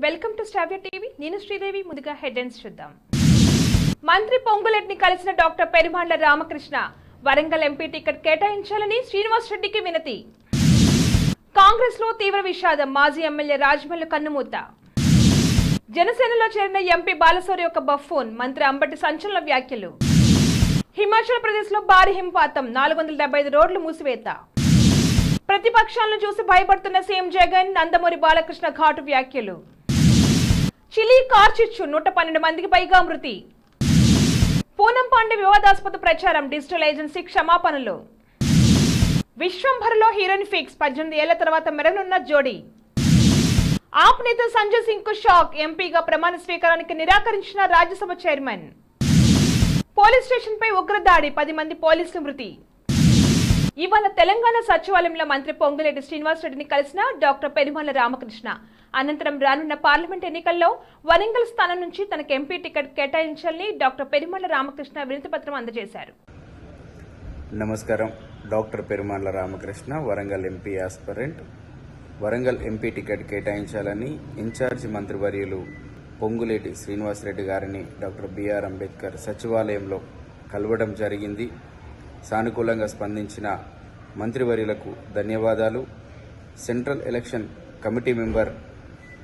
Welcome to స్టావ్య TV. నేను శ్రీదేవి. ముందుగా headlines చూద్దాం. మంత్రి పొంగులేటిని కలిసిన doctor Perumalla Ramakrishna Warangal MP ticket కేటాయించాలని శ్రీనివాస్ రెడ్డికి వినతి. కాంగ్రెస్ లో తీవ్ర విషాదం. మాజీ ఎమ్మెల్యే రాజమల్లు కన్నుమూత. జనసేనలో చేరిన ఎంపీ బాలశౌరి యొక్క బఫూన్. మంత్రి అంబటి సంచలన వ్యాఖ్యలు. హిమాచల్ ప్రదేశ్ లో భారీ హిమపాతం. 475 రోడ్లు మూసివేత. ప్రతిపక్షాలను చూసి భయపడుతున్న సీఎం జగన్. నందమూరి బాలకృష్ణ ఘాటు వ్యాఖ్యలు. చిలీ కార్చిచ్చు 112 మందికి పైగా మృతి. పూనం పాండే వివాదాస్పద ప్రచారం. డిజిటల్ ఏజెన్సీ క్షమాపణలు. విశ్వంభర్లో హీరోయిన్ ఫిక్స్. 18 ఏళ్ల తర్వాత మెరగనున్న జోడీ. ఆప్ నేత సంజయ్ సింగ్ కు షాక్. ఎంపీగా ప్రమాణ స్వీకారానికి నిరాకరించిన రాజ్యసభ చైర్మన్. పోలీస్ స్టేషన్ పై ఉగ్రదాడి. 10 మంది పోలీసులు మృతి. ఇవాళ తెలంగాణ సచివాలయంలో మంత్రి పొంగులేటి శ్రీనివాస్ రెడ్డిని కలిసిన డాక్టర్ పెరుమాళ్ల రామకృష్ణ. అనంతరం రానున్న పార్లమెంట్ ఎన్నికల్లో వరంగల్ స్థానం నుంచి తనకు ఎంపీ టికెట్ కేటాయించాలని డాక్టర్ పెరుమాళ్ల రామకృష్ణ వినతి పత్రం అందజేశారు. నమస్కారం. Doctor Perumalla Ramakrishna, Warangal MP aspirant. Warangal MP ticket కేటాయించాలని ఇన్ఛార్జి మంత్రివర్యులు పొంగులేటి శ్రీనివాస్ రెడ్డి గారిని డాక్టర్ బిఆర్ అంబేద్కర్ సచివాలయంలో కలవడం జరిగింది. సానుకూలంగా స్పందించిన మంత్రివర్యులకు ధన్యవాదాలు. సెంట్రల్ ఎలక్షన్ కమిటీ మెంబర్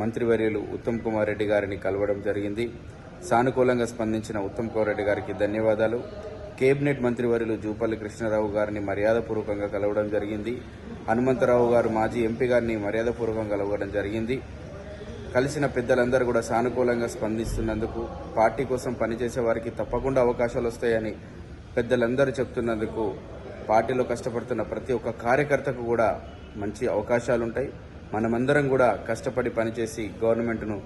మంత్రివర్యులు ఉత్తమ్ కుమార్ రెడ్డి గారిని కలవడం జరిగింది. సానుకూలంగా స్పందించిన ఉత్తమ్ కుమార్ రెడ్డి గారికి ధన్యవాదాలు. కేబినెట్ మంత్రివర్యులు జూపల్లి కృష్ణారావు గారిని మర్యాదపూర్వకంగా కలవడం జరిగింది. హనుమంతరావు గారు మాజీ ఎంపీ గారిని మర్యాదపూర్వకంగా కలవడం జరిగింది. కలిసిన పెద్దలందరూ కూడా సానుకూలంగా స్పందిస్తున్నందుకు, పార్టీ కోసం పనిచేసే వారికి తప్పకుండా అవకాశాలు వస్తాయని పెద్దలందరూ చెప్తున్నందుకు, పార్టీలో కష్టపడుతున్న ప్రతి ఒక్క కార్యకర్తకు కూడా మంచి అవకాశాలు ఉంటాయి. మనమందరం కూడా కష్టపడి పనిచేసి గవర్నమెంట్ను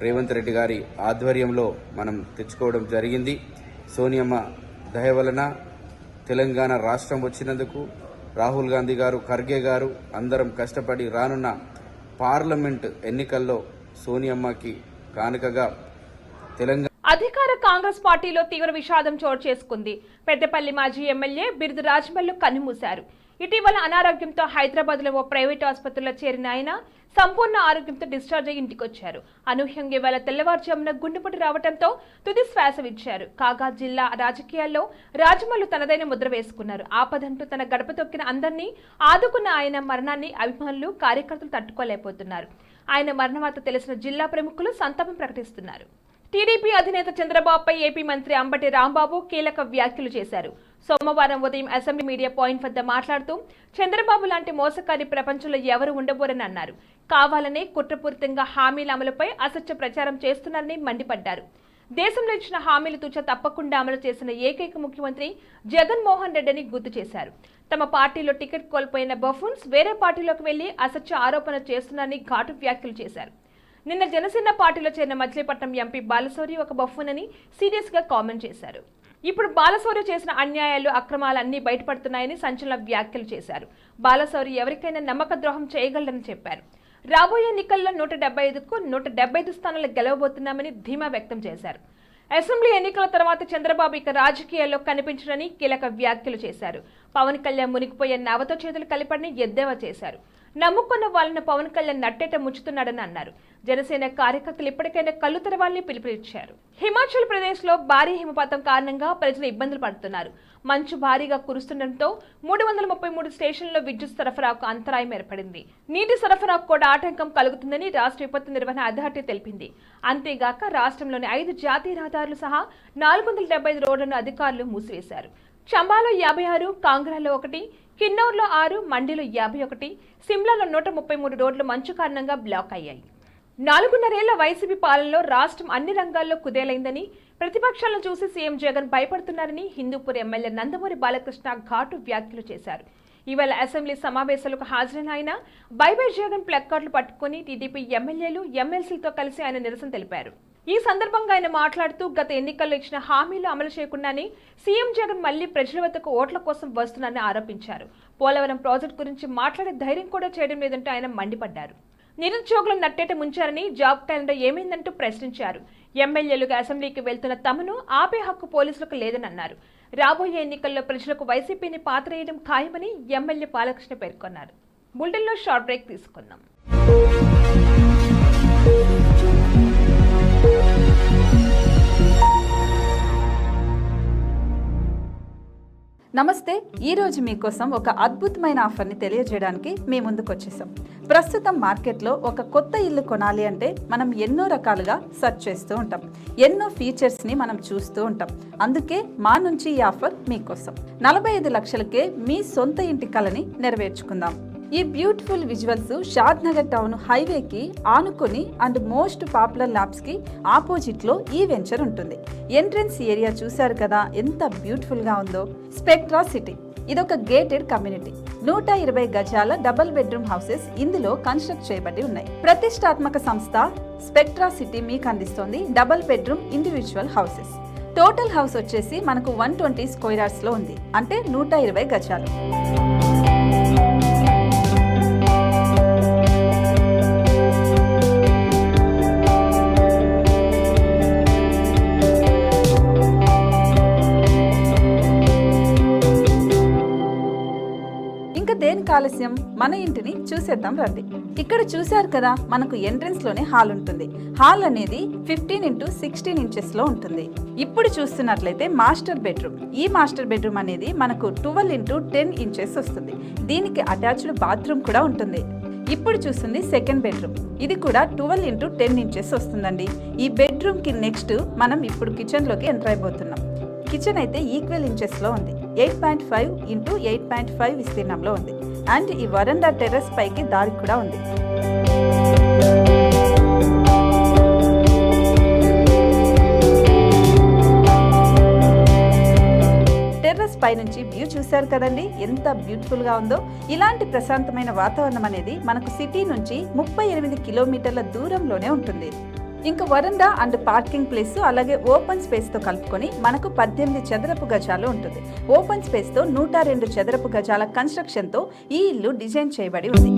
రేవంత్ రెడ్డి గారి ఆధ్వర్యంలో మనం తెచ్చుకోవడం జరిగింది. సోనియమ్మ దయ వలన తెలంగాణ రాష్ట్రం వచ్చినందుకు రాహుల్ గాంధీ గారు, ఖర్గే గారు అందరం కష్టపడి రానున్న పార్లమెంట్ ఎన్నికల్లో సోనియమ్మకి కానుకగా తెలంగాణ. అధికార కాంగ్రెస్ పార్టీలో తీవ్ర విషాదం చోటు చేసుకుంది. పెద్దపల్లి మాజీ ఎమ్మెల్యే బిరుదు రాజమల్లు కన్నుమూశారు. ఇటీవల అనారోగ్యంతో హైదరాబాద్ లో ఓ ప్రైవేట్ ఆసుపత్రిలో చేరిన ఆయన సంపూర్ణ ఆరోగ్యంతో డిశ్చార్జ్ అయ్యి ఇంటికొచ్చారు. అనూహ్యంగా ఇవాళ తెల్లవారుజామున గుండెపోటు రావడంతో తుది శ్వాస విడిచారు. కాగా జిల్లా రాజకీయాల్లో రాజమల్లు తనదైన ముద్ర వేసుకున్నారు. ఆపదంటూ తన గడప తొక్కిన అందరినీ ఆదుకున్న ఆయన మరణాన్ని అభిమానులు, కార్యకర్తలు తట్టుకోలేకపోతున్నారు. ఆయన మరణవార్త తెలిసిన జిల్లా ప్రముఖులు సంతాపం ప్రకటిస్తున్నారు. టీడీపీ అధినేత చంద్రబాబుపై ఏపీ మంత్రి అంబటి రాంబాబు కీలక వ్యాఖ్యలు చేశారు. సోమవారం ఉదయం అసెంబ్లీ మీడియా పాయింట్ వద్ద మాట్లాడుతూ చంద్రబాబు లాంటి మోసకారి ప్రపంచంలో ఎవరు ఉండబోరని అన్నారు. కావాలనే కుట్రపూరితంగా హామీల అమలుపై అసత్య ప్రచారం చేస్తున్నారని మండిపడ్డారు. దేశంలో ఇచ్చిన హామీలు తూచ తప్పకుండా అమలు చేసిన ఏకైక ముఖ్యమంత్రి జగన్మోహన్ రెడ్డిని గుర్తు చేశారు. తమ పార్టీలో టికెట్ కోల్పోయిన బఫూన్స్ వేరే పార్టీలోకి వెళ్లి అసత్య ఆరోపణ చేస్తున్నారని ఘాటు వ్యాఖ్యలు చేశారు. నిన్న జనసేన పార్టీలో చేరిన మచిలీపట్నం ఎంపీ బాలశౌరి ఒక బఫూన్ అని సీరియస్ గా కామెంట్ చేశారు. ఇప్పుడు బాలశౌరి చేసిన అన్యాయాలు, అక్రమాలన్నీ బయటపడుతున్నాయని సంచలన వ్యాఖ్యలు చేశారు. బాలశౌరి ఎవరికైనా నమ్మక ద్రోహం చేయగలరని చెప్పారు. రాబోయే ఎన్నికల్లో 175కు 175 స్థానాలు గెలవబోతున్నామని ధీమా వ్యక్తం చేశారు. అసెంబ్లీ ఎన్నికల తర్వాత చంద్రబాబు ఇక రాజకీయాల్లో కనిపించడని కీలక వ్యాఖ్యలు చేశారు. పవన్ కళ్యాణ్ మునిగిపోయే నవతో చేతులు కలిపడని ఎద్దేవా చేశారు. నమ్ముకున్న వాళ్ళను పవన్ కళ్యాణ్ నట్టేట ముంచుతున్నాడని అన్నారు. జనసేన కార్యకర్తలు ఇప్పటికైనా కళ్ళు తెరవాలని పిలుపునిచ్చారు. హిమాచల్ ప్రదేశ్ లో భారీ హిమపాతం కారణంగా ప్రజలు ఇబ్బందులు పడుతున్నారు. మంచు భారీగా కురుస్తుండటంతో 333 స్టేషన్లలో విద్యుత్ సరఫరాకు అంతరాయం ఏర్పడింది. నీటి సరఫరాకు కూడా ఆటంకం కలుగుతుందని రాష్ట్ర విపత్తు నిర్వహణ అథారిటీ తెలిపింది. అంతేగాక రాష్ట్రంలోని 5 జాతీయ రహదారులు సహా 475 రోడ్లను అధికారులు మూసివేశారు. చంబాలో 56, కాంగ్రాలో 1, కిన్నౌర్లో 6, మండిలో 51, సిమ్లాలో 133 రోడ్లు మంచు కారణంగా బ్లాక్ అయ్యాయి. 4.5 ఏళ్ల వైసీపీ పాలనలో రాష్ట్రం అన్ని రంగాల్లో కుదేలైందని, ప్రతిపక్షాలను చూసి సీఎం జగన్ భయపడుతున్నారని హిందూపూర్ ఎమ్మెల్యే నందమూరి బాలకృష్ణ ఘాటు వ్యాఖ్యలు చేశారు. ఇవాళ అసెంబ్లీ సమావేశాలకు హాజరైన ఆయన బై బై జగన్ ప్లకార్డులు పట్టుకుని టీడీపీ ఎమ్మెల్యేలు, ఎమ్మెల్సీలతో కలిసి ఆయన నిరసన తెలిపారు. ఈ సందర్భంగా ఆయన మాట్లాడుతూ గత ఎన్నికల్లో ఇచ్చిన హామీలు అమలు చేయకుండానే సీఎం జగన్ మళ్లీ ప్రజల వద్దకు ఓట్ల కోసం వస్తున్నారని ఆరోపించారు. పోలవరం ప్రాజెక్టు గురించి మాట్లాడే ధైర్యం కూడా చేయడం లేదంటూ ఆయన మండిపడ్డారు. నిరుద్యోగులను నట్టేట ముంచారని, జాబ్ క్యాలెండర్ ఏమైందంటూ ప్రశ్నించారు. ఎమ్మెల్యేలుగా అసెంబ్లీకి వెళ్తున్న తమను ఆపే హక్కు పోలీసులకు లేదని అన్నారు. రాబోయే ఎన్నికల్లో ప్రజలకు వైసీపీని పాతరేయడం ఖాయమని ఎమ్మెల్యే బాలకృష్ణ పేర్కొన్నారు. బులెటిన్లో షార్ట్ బ్రేక్ తీసుకుందాం. నమస్తే. ఈరోజు మీకోసం ఒక అద్భుతమైన ఆఫర్ని తెలియజేయడానికి మీ ముందుకు వచ్చేసాం. ప్రస్తుతం మార్కెట్లో ఒక కొత్త ఇల్లు కొనాలి అంటే మనం ఎన్నో రకాలుగా సెర్చ్ చేస్తూ ఉంటాం, ఎన్నో ఫీచర్స్ని మనం చూస్తూ ఉంటాం. అందుకే మా నుంచి ఈ ఆఫర్ మీకోసం. 45 లక్షలకే మీ సొంత ఇంటి కలని నెరవేర్చుకుందాం. ఈ బ్యూటిఫుల్ విజువల్స్ షాద్ నగర్ టౌన్ హైవేకి ఆనుకొని అండ్ మోస్ట్ పాపులర్ ల్యాబ్స్ కి ఆపోజిట్ లో ఈ వెంచర్ ఉంటుంది. ఎంట్రన్స్ ఏరియా చూశారు కదా ఎంత బ్యూటిఫుల్ గా ఉందో. స్పెక్ట్రా సిటీ ఇదొక గేటెడ్ కమ్యూనిటీ. 120 గజాల డబుల్ బెడ్రూమ్ హౌసెస్ ఇందులో కన్స్ట్రక్ట్ చేయబడి ఉన్నాయి. ప్రతిష్టాత్మక సంస్థ స్పెక్ట్రా సిటీ మీకు అందిస్తోంది double bedroom individual houses. Total house వచ్చేసి మనకు 120 స్క్వేర్ యార్డ్స్ లో ఉంది, అంటే 120 గజాలు. దేనికి ఆలస్యం, మన ఇంటిని చూసేద్దాం రండి. ఇక్కడ చూశారు కదా, మనకు ఎంట్రన్స్ లోనే హాల్ ఉంటుంది. హాల్ అనేది 15x16 ఇంచెస్ లో ఉంటుంది. ఇప్పుడు చూస్తున్నట్లయితే మాస్టర్ బెడ్రూమ్. ఈ మాస్టర్ బెడ్రూమ్ అనేది మనకు 12x10 ఇంచెస్ వస్తుంది. దీనికి అటాచ్డ్ బాత్రూమ్ కూడా ఉంటుంది. ఇప్పుడు చూస్తుంది సెకండ్ బెడ్రూమ్. ఇది కూడా 12x10 ఇంచెస్ వస్తుందండి. ఈ బెడ్రూమ్ కి నెక్స్ట్ మనం ఇప్పుడు కిచెన్ లోకి ఎంటర్ అయిపోతున్నాం. కిచెన్ అయితే ఈక్వల్ ఇంచెస్ లో ఉంది. 8.5 x 8.5 విస్తీర్ణంలో ఉంది. అండ్ ఈ వరండా టెర్రస్ పైకి దారి కూడా ఉంది. టెర్రస్ పై నుంచి వ్యూ చూశారు కదండి, ఎంత బ్యూటిఫుల్ గా ఉందో. ఇలాంటి ప్రశాంతమైన వాతావరణం అనేది మనకు సిటీ నుంచి 38 కిలోమీటర్ల దూరంలోనే ఉంటుంది. ఇంకా వరండా అండ్ పార్కింగ్ ప్లేస్ అలాగే ఓపెన్ స్పేస్ తో కలుపుకొని మనకు 18 చదరపు గజాలు ఉంటుంది. ఓపెన్ స్పేస్ తో 102 చదరపు గజాల కన్స్ట్రక్షన్ తో ఈ ఇల్లు డిజైన్ చేయబడి ఉంది.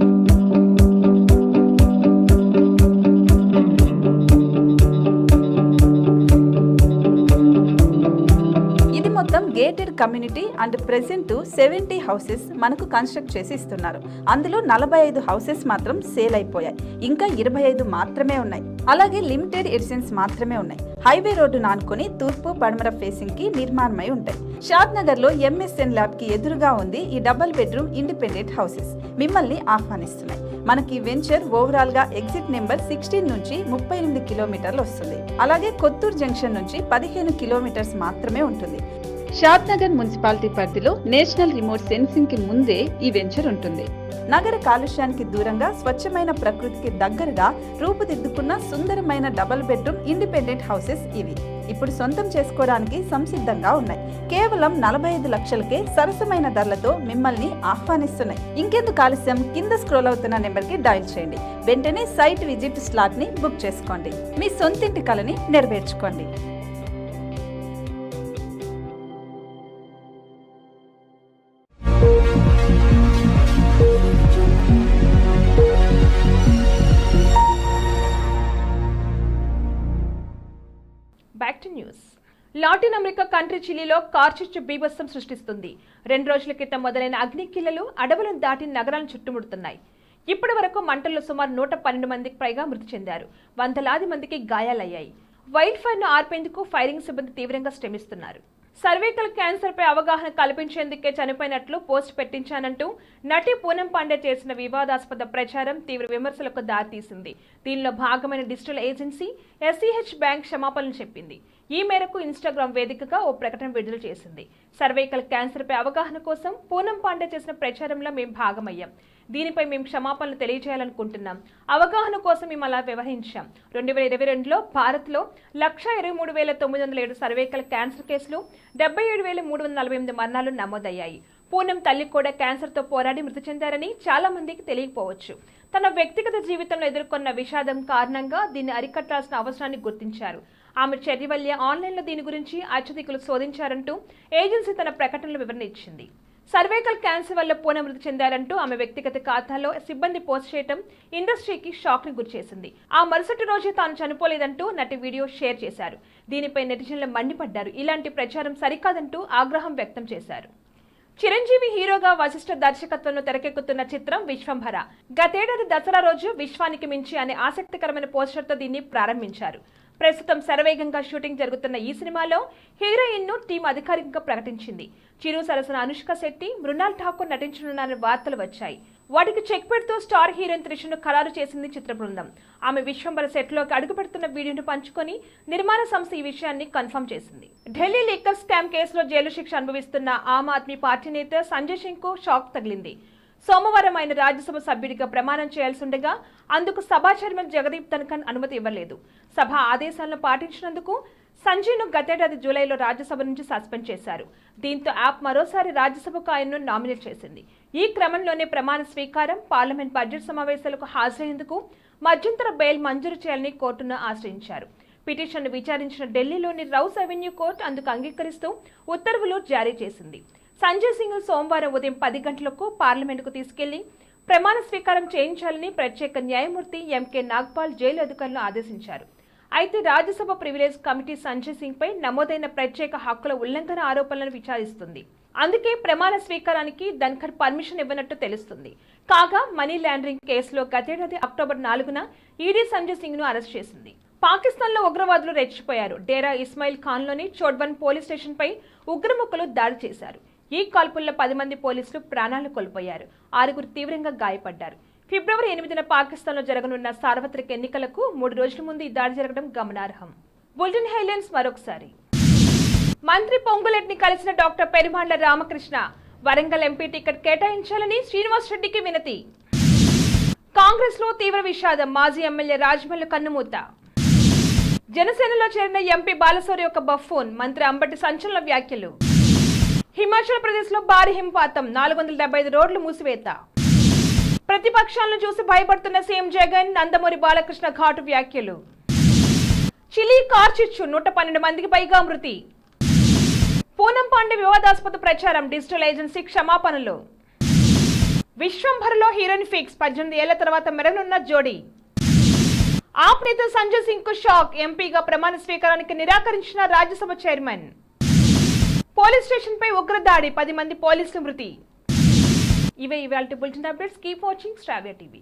Gated community and present 70 houses మనకు కన్స్ట్రక్ట్ చేసి ఇస్తున్నారు. అందులో 45 హౌసెస్ మాత్రం సేల్ అయిపోయాయి. ఇంకా 25 మాత్రమే ఉన్నాయి. అలాగే లిమిటెడ్ ఎడిషన్స్ మాత్రమే ఉన్నాయి. హైవే రోడ్డు నానుకొని తూర్పు పడమర ఫేసింగ్ కి నిర్మాణమై ఉంటాయి. షాద్ నగర్ లో MSN ల్యాబ్ కి ఎదురుగా ఉంది ఈ డబుల్ బెడ్రూమ్ ఇండిపెండెంట్ హౌసెస్ మిమ్మల్ని ఆహ్వానిస్తున్నాయి. మనకి వెంచర్ ఓవరాల్ గా ఎగ్జిట్ నెంబర్ 16 నుంచి 38 కిలోమీటర్లు వస్తుంది. అలాగే కొత్తూరు జంక్షన్ నుంచి 15 కిలోమీటర్స్ మాత్రమే ఉంటుంది. షాద్ నగర్ మున్సిపాలిటీ పరిధిలో నేషనల్ రిమోట్ సెన్సింగ్ కి ముందే ఈ వెంచర్ ఉంటుంది. నగర కాలుష్యానికి దూరంగా స్వచ్ఛమైన ప్రకృతికి దగ్గరగా రూపుదిద్దుకున్న సుందరమైన డబుల్ బెడ్రూమ్ ఇండిపెండెంట్ హౌసెస్ ఇవి. ఇప్పుడు సొంతం చేసుకోవడానికి సంసిద్ధంగా ఉన్నాయి. కేవలం 45 లక్షలకే సరసమైన ధరలతో మిమ్మల్ని ఆహ్వానిస్తున్నాయి. ఇంకెందుకు ఆలస్యం, కింద స్క్రోల్ అవుతున్న నెంబర్ కి డయల్ చేయండి. వెంటనే సైట్ విజిట్ స్లాట్ ని బుక్ చేసుకోండి. మీ సొంతింటి కలని నెరవేర్చుకోండి. Back to news. Latin America country చిలీలో కార్చిచ్చు బీభత్సం సృష్టిస్తుంది. 2 రోజుల క్రితం మొదలైన అగ్నికిల్లలు అడవులను దాటి నగరాలను చుట్టుముడుతున్నాయి. ఇప్పటి వరకు మంటల్లో సుమారు 112 మందికి పైగా మృతి చెందారు. వందలాది మందికి గాయాలయ్యాయి. వైల్డ్ ఫైర్ ను ఆర్పేందుకు ఫైరింగ్ సిబ్బంది తీవ్రంగా శ్రమిస్తున్నారు. సర్వైకల్ క్యాన్సర్ పై అవగాహన కల్పించేందుకే చనిపోయినట్లు పోస్ట్ పెట్టించానంటూ నటి పూనం పాండే చేసిన వివాదాస్పద ప్రచారం తీవ్ర విమర్శలకు దారితీసింది. దీనిలో భాగమైన డిజిటల్ ఏజెన్సీ SCH బ్యాంక్ క్షమాపణలు చెప్పింది. ఈ మేరకు ఇన్స్టాగ్రామ్ వేదికగా ఓ ప్రకటన విడుదల చేసింది. సర్వైకల్ క్యాన్సర్ పై అవగాహన కోసం పూనం పాండే చేసిన ప్రచారంలో మేము భాగమయ్యాం. దీనిపై మేము క్షమాపణలు తెలియజేయాలనుకుంటున్నాం. అవగాహన కోసం మేము అలా వ్యవహరించాం. 2022లో భారత్లో 123,907 సర్వైకల్ క్యాన్సర్ కేసులు, 77,348 మరణాలు నమోదయ్యాయి. పూనం తల్లి కూడా క్యాన్సర్తో పోరాడి మృతి చెందారని చాలా మందికి తెలియకపోవచ్చు. తన వ్యక్తిగత జీవితంలో ఎదుర్కొన్న విషాదం కారణంగా దీన్ని అరికట్టాల్సిన అవసరాన్ని గుర్తించారు. ఆమె చర్య వల్ల ఆన్లైన్లో దీని గురించి అత్యధికులు శోధించారంటూ ఏజెన్సీ తన ప్రకటనలో వివరణ ఇచ్చింది. సర్వైకల్ క్యాన్సర్ వల్ల పూనం మృతి చెందారంటూ ఆమె వ్యక్తిగత ఖాతాలో సిబ్బంది పోస్ట్ చేయడం ఇండస్ట్రీకి షాక్ ని గురిచేసింది. ఆ మరుసటి రోజే తాను చనిపోలేదంటూ నటి వీడియో షేర్ చేశారు. దీనిపై నెటిజన్లు మండిపడ్డారు. ఇలాంటి ప్రచారం సరికాదంటూ ఆగ్రహం వ్యక్తం చేశారు. చిరంజీవి హీరోగా వశిష్ఠ దర్శకత్వంలో తెరకెక్కుతున్న చిత్రం విశ్వంభర. గతేడాది దసరా రోజు విశ్వానికి మించి అనే ఆసక్తికరమైన పోస్టర్తో దీన్ని ప్రారంభించారు. ప్రస్తుతం శరవేగంగా షూటింగ్ జరుగుతున్న ఈ సినిమాలో హీరోయిన్ ను టీం అధికారికంగా ప్రకటించింది. చిరు సరసన అనుష్క శెట్టి, మృణాల్ ఠాకూర్ నటించనున్నారని వార్తలు వచ్చాయి. వాటికి చెక్ పెడుతూ స్టార్ హీరోయిన్ త్రిషను ఖరారు చేసింది చిత్ర బృందం. ఆమె విశ్వంబర సెట్లోకి అడుగుపెడుతున్న వీడియోను పంచుకొని నిర్మాణ సంస్థ ఈ విషయాన్ని కన్ఫర్మ్ చేసింది. ఢిల్లీ లిక్కర్ స్కామ్ కేసులో జైలు శిక్ష అనుభవిస్తున్న ఆమ్ ఆద్మీ పార్టీ నేత సంజయ్ సింగ్ కు షాక్ తగిలింది. సోమవారం ఆయన రాజ్యసభ సభ్యుడిగా ప్రమాణం చేయాల్సిండగా అందుకు సభా చైర్మన్ జగదీప్ ధన్ఖర్ అనుమతి ఇవ్వలేదు. సభ ఆదేశాలను పాటించినందుకు సంజయ్ను గతేడాది జూలైలో రాజ్యసభ నుంచి సస్పెండ్ చేశారు. దీంతో యాప్ మరోసారి రాజ్యసభకు ఆయన్ను నామినేట్ చేసింది. ఈ క్రమంలోనే ప్రమాణ స్వీకారం, పార్లమెంట్ బడ్జెట్ సమావేశాలకు హాజరయ్యేందుకు మధ్యంతర బెయిల్ మంజూరు చేయాలని కోర్టును ఆశ్రయించారు. పిటిషన్ను విచారించిన ఢిల్లీలోని రౌస్ అవెన్యూ కోర్టు అందుకు అంగీకరిస్తూ ఉత్తర్వులు జారీ చేసింది. సంజయ్ సింగ్ సోమవారం ఉదయం 10 గంటలకు పార్లమెంటుకు తీసుకెళ్లి ప్రమాణ స్వీకారం చేయించాలని ప్రత్యేక న్యాయమూర్తి ఎంకే నాగ్పాల్ జైలు అధికారులను ఆదేశించారు. అయితే రాజ్యసభ ప్రివిలేజ్ కమిటీ సంజయ్ సింగ్ పై నమోదైన ప్రత్యేక హక్కుల ఉల్లంఘన ఆరోపణలను విచారిస్తుంది. అందుకే ప్రమాణ స్వీకారానికి ధన్ఖర్ పర్మిషన్ ఇవ్వనట్టు తెలుస్తుంది. కాగా మనీ లాండరింగ్ కేసులో గతేడాది అక్టోబర్ 4న ఈడీ సంజయ్ సింగ్ ను అరెస్ట్ చేసింది. పాకిస్తాన్లో ఉగ్రవాదులు రెచ్చిపోయారు. డేరా ఇస్మాయిల్ ఖాన్లోని చోడ్వన్ పోలీస్ స్టేషన్ పై ఉగ్రముఖులు దాడి చేశారు. ఈ కాల్పుల్లో 10 మంది పోలీసులు ప్రాణాలు కోల్పోయారు. 6 తీవ్రంగా గాయపడ్డారు. ఫిబ్రవరి 8న పాకిస్తాన్లో జరగనున్న సార్వత్రిక ఎన్నికలకు 3 రోజుల ముందు ఈ దాడి జరగడం గమనార్హం. బులెటిన్ హైలైట్స్ మరొకసారి. మంత్రి పొంగులేటిని కలిసిన doctor Perumalla Ramakrishna Warangal MP ticket కేటాయించాలని శ్రీనివాస్ రెడ్డికి వినతి. కాంగ్రెస్ లో తీవ్ర విషాదం, మాజీ ఎమ్మెల్యే రాజమల్లు కన్నుమూత. జనసేనలో చేరిన ఎంపీ బాలశౌరి ఒక బఫూన్, మంత్రి అంబటి సంచలన వ్యాఖ్యలు. హిమాచల్ ప్రదేశ్ లో భారీ హిమపాతం, 475 రోడ్లు మూసివేత. ప్రతిపక్షాలను చూసి భయపడుతున్న సీఎం జగన్, నందమూరి బాలకృష్ణ ఘాటు వ్యాఖ్యలు. చిలీ కార్చిచ్చు, 112 మందికి పైగా మృతి. పూనం పాండే వివాదాస్పద ప్రచారం, డిజిటల్ ఏజెన్సీ క్షమాపణలు. విశ్వంభరలో హీరోయిన్ ఫిక్స్, 18 ఏళ్ల తర్వాత మెరనున్న జోడీ. ఆప్ నేత సంజయ్ సింగ్ కు షాక్, ఎంపీగా ప్రమాణ స్వీకారానికి నిరాకరించిన రాజ్యసభ చైర్మన్. పోలీస్ స్టేషన్ పై ఉగ్రదాడి, 10 మంది పోలీసులు మృతి. ఇవే ఇవాల్టి బులెటిన్ అప్డేట్స్. కీప్ వాచింగ్ శ్రావ్య టీవీ.